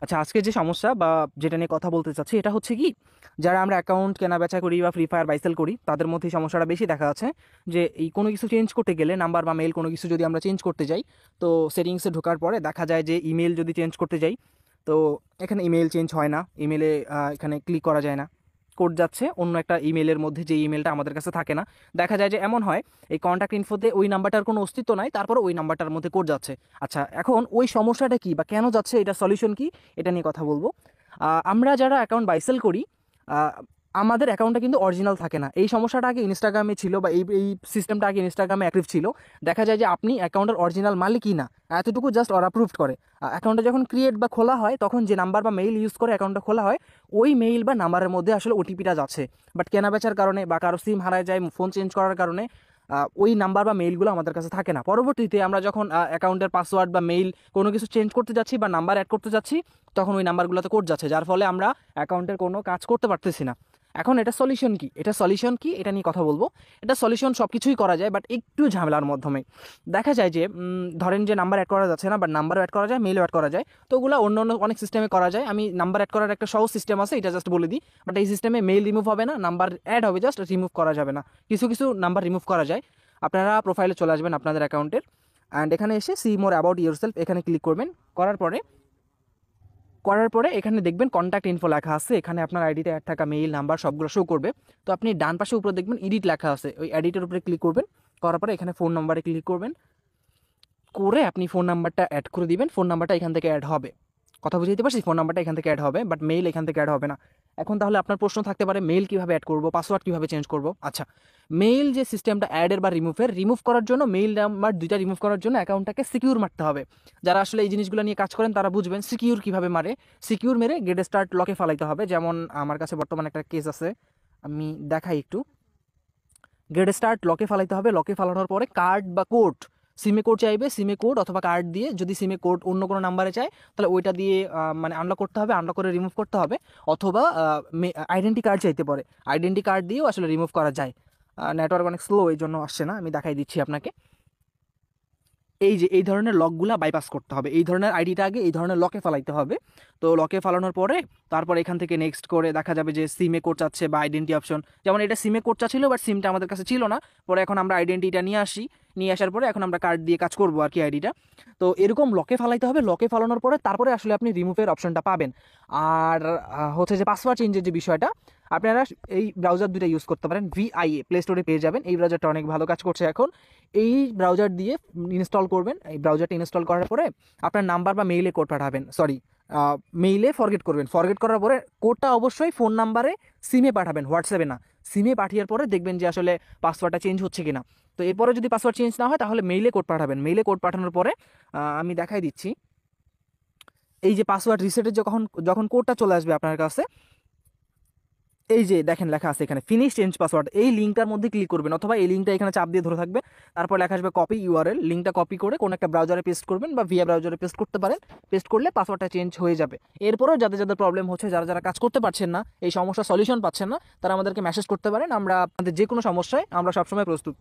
আচ্ছা, আজকে যে সমস্যা বা যেটা নিয়ে কথা বলতে চাচ্ছি এটা হচ্ছে কি, যারা আমরা অ্যাকাউন্ট কেনা বেচা করি বা ফ্রি ফায়ার বাইসেল করি তাদের মধ্যে এই সমস্যাটা বেশি দেখা যাচ্ছে যে এই কোনো কিছু চেঞ্জ করতে গেলে নাম্বার বা মেল কোনো কিছু যদি আমরা চেঞ্জ করতে যাই, তো সেটিংসে ঢোকার পরে দেখা যায় যে ইমেল যদি চেঞ্জ করতে যাই, তো এখানে ইমেল চেঞ্জ হয় না, ইমেলে এখানে ক্লিক করা যায় না, কোড যাচ্ছে অন্য একটা ইমেলের মধ্যে, যে ইমেলটা আমাদের কাছে থাকে না। দেখা যায় যে এমন হয় এই কন্ট্যাক্ট ইনফোতে ওই নাম্বারটার কোনো অস্তিত্ব নাই, তারপর ওই নাম্বারটার মধ্যে কোড যাচ্ছে। আচ্ছা, এখন ওই সমস্যাটা কি বা কেন যাচ্ছে, এটা সলিউশন কি, এটা নিয়ে কথা বলবো। আমরা যারা অ্যাকাউন্ট বাইসেল করি, আহ, আমাদের অ্যাকাউন্টটা কিন্তু অরিজিনাল থাকে না। এই সমস্যাটা আগে ইনস্টাগ্রামে ছিল বা এই সিস্টেমটা আগে ইনস্টাগ্রামে অ্যাক্টিভ ছিল। দেখা যায় যে আপনি অ্যাকাউন্টের অরিজিনাল মালিকই না, এতটুকু জাস্ট ওরা প্রুভ করে। অ্যাকাউন্টটা যখন ক্রিয়েট বা খোলা হয় তখন যে নাম্বার বা মেইল ইউজ করে অ্যাকাউন্টটা খোলা হয়, ওই মেইল বা নাম্বারের মধ্যে আসলে ওটিপিটা যাচ্ছে। বাট কেনাবেচার কারণে বা কারো সিম হারায় যায়, ফোন চেঞ্জ করার কারণে ওই নাম্বার বা মেইলগুলো আমাদের কাছে থাকে না। পরবর্তীতে আমরা যখন অ্যাকাউন্টের পাসওয়ার্ড বা মেইল কোনো কিছু চেঞ্জ করতে যাচ্ছি বা নাম্বার অ্যাড করতে যাচ্ছি, তখন ওই নাম্বারগুলোতে কোড যাচ্ছে, যার ফলে আমরা অ্যাকাউন্টের কোনো কাজ করতে পারতেছি না। এখন এটা সলিউশন কি, এটা নিয়ে কথা বলবো। এটা সলিউশন সব কিছুই করা যায়, বাট একটু ঝামেলার মাধ্যমে। দেখা যায় যে ধরেন যে নাম্বার অ্যাড করা যাচ্ছে না, বাট নাম্বারও অ্যাড করা যায়, মেইলও অ্যাড করা যায়। তো ওগুলো অন্য অন্য অনেক সিস্টেমে করা যায়। আমি নাম্বার অ্যাড করার একটা সহজ সিস্টেম আছে, এটা জাস্ট বলে দিই। বাট এই সিস্টেমে মেইল রিমুভ হবে না, নাম্বার অ্যাড হবে, জাস্ট রিমুভ করা যাবে না। কিছু কিছু নাম্বার রিমুভ করা যায়। আপনারা প্রোফাইলে চলে আসবেন আপনাদের অ্যাকাউন্টের, অ্যান্ড এখানে এসে see more about your self এখানে ক্লিক করবেন। করার পরে এখানে দেখবেন কন্ট্যাক্ট ইনফো লেখা আছে, এখানে আপনার আইডিতে অ্যাড থাকা মেইল নাম্বার সবগুলো শো করবে। তো আপনি ডান পাশে উপরে দেখবেন এডিট লেখা আছে, ওই এডিটের উপরে ক্লিক করবেন। করার পরে এখানে ফোন নাম্বারে ক্লিক করবেন, করে আপনি ফোন নাম্বারটা অ্যাড করে দিবেন। ফোন নাম্বারটা এখান থেকে অ্যাড হবে, কথা বুঝতে পারছি, ফোন নাম্বারটা এখান থেকে অ্যাড হবে, বাট মেইল এখান থেকে অ্যাড হবে না। এখন তাহলে আপনার প্রশ্ন থাকতে পারে মেইল কীভাবে অ্যাড করবো, পাসওয়ার্ড কীভাবে চেঞ্জ করবো। আচ্ছা, মেইল যে সিস্টেমটা অ্যাডের বা রিমুভ করার জন্য, মেইল নাম্বার দুইটা রিমুভ করার জন্য অ্যাকাউন্টটাকে সিকিউর মারতে হবে। যারা আসলে এই জিনিসগুলো নিয়ে কাজ করেন তারা বুঝবেন সিকিউর কীভাবে মারে। সিকিউর মেরে গেট স্টার্ট লকে ফালাইতে হবে। যেমন আমার কাছে বর্তমানে একটা কেস আছে, আমি দেখাই একটু। গেট স্টার্ট লকে ফালাইতে হবে। লকে ফালানোর পরে কার্ড বা কোড, সিমে কোড চাইবে, সিমে কোড অথবা কার্ড দিয়ে, যদি সিমে কোড অন্য কোনো নাম্বারে চায় তাহলে ওইটা দিয়ে মানে আনলক করতে হবে, আনলক করে রিমুভ করতে হবে। অথবা আইডেন্টি কার্ড চাইতে পারে, আইডেন্টি কার্ড দিয়েও আসলে রিমুভ করা যায়। নেটওয়ার্ক অনেক স্লো, এই জন্য আসছে না, আমি দেখাই দিচ্ছি আপনাকে। এই যে এই ধরনের লকগুলা বাইপাস করতে হবে, এই ধরনের আইডিটা আগে এই ধরনের লকে ফালাইতে হবে। তো লকে ফালানোর পরে তারপর এখান থেকে নেক্সট করে দেখা যাবে যে সিমে কোড চাচ্ছে বা আইডেন্টি অপশন। যেমন এটা সিমে কোড চাচ্ছিল, বাট সিমটা আমাদের কাছে ছিল না। পরে এখন আমরা আইডেন্টিটা নিয়ে আসার পরে এখন আমরা কার্ড দিয়ে কাজ করবো আর কি আইডিটা। তো এরকম লকে ফালাইতে হবে। লকে ফালানোর পরে তারপরে আসলে আপনি রিমুভের অপশনটা পাবেন। আর হচ্ছে যে পাসওয়ার্ড চেঞ্জের যে বিষয়টা, আপনারা এই ব্রাউজার দুটো ইউজ করতে পারেন। ভিআইএ প্লে স্টোরে পেয়ে যাবেন, এই ব্রাউজারটা অনেক ভালো কাজ করছে এখন। এই ব্রাউজার দিয়ে ইনস্টল করবেন। এই ব্রাউজারটা ইনস্টল করার পরে আপনার নাম্বার বা মেইলে কোড পাঠাবেন, সরি মেইলে ফরগেট করবেন। ফরগেট করার পরে কোডটা অবশ্যই ফোন নাম্বারে সিমে পাঠাবেন, হোয়াটসঅ্যাপে না। সিমে পাঠিয়ে পরে দেখবেন যে আসলে পাসওয়ার্ডটা চেঞ্জ হচ্ছে কিনা। তো এরপরে যদি পাসওয়ার্ড চেঞ্জ না হয় তাহলে মেইলে কোড পাঠাবেন। মেইলে কোড পাঠানোর পরে আমি দেখাই দিচ্ছি, এই যে পাসওয়ার্ড রিসেটের যখন যখন কোডটা চলে আসবে আপনার কাছে, এই যে দেখেন লেখা আছে এখানে ফিনিশ চেঞ্জ পাসওয়ার্ড, এই লিঙ্কটার মধ্যে ক্লিক করবেন, অথবা এই লিঙ্কটা এখানে চাপ দিয়ে ধরে থাকবে। তারপর লেখা আসবে কপি ইউআরএল, লিঙ্কটা কপি করে কোন একটা ব্রাউজারে পেস্ট করবেন বা ভিয়া ব্রাউজারে পেস্ট করতে পারেন। পেস্ট করলে পাসওয়ার্ডটা চেঞ্জ হয়ে যাবে। এরপরেও যাদের যাদের প্রবলেম হচ্ছে, যারা যারা কাজ করতে পারছেন না, এই সমস্যার সলিউশন পাচ্ছেন না, তারা আমাদেরকে মেসেজ করতে পারেন। আমরা আপনাদের যে কোনো সমস্যায় আমরা সবসময় প্রস্তুত।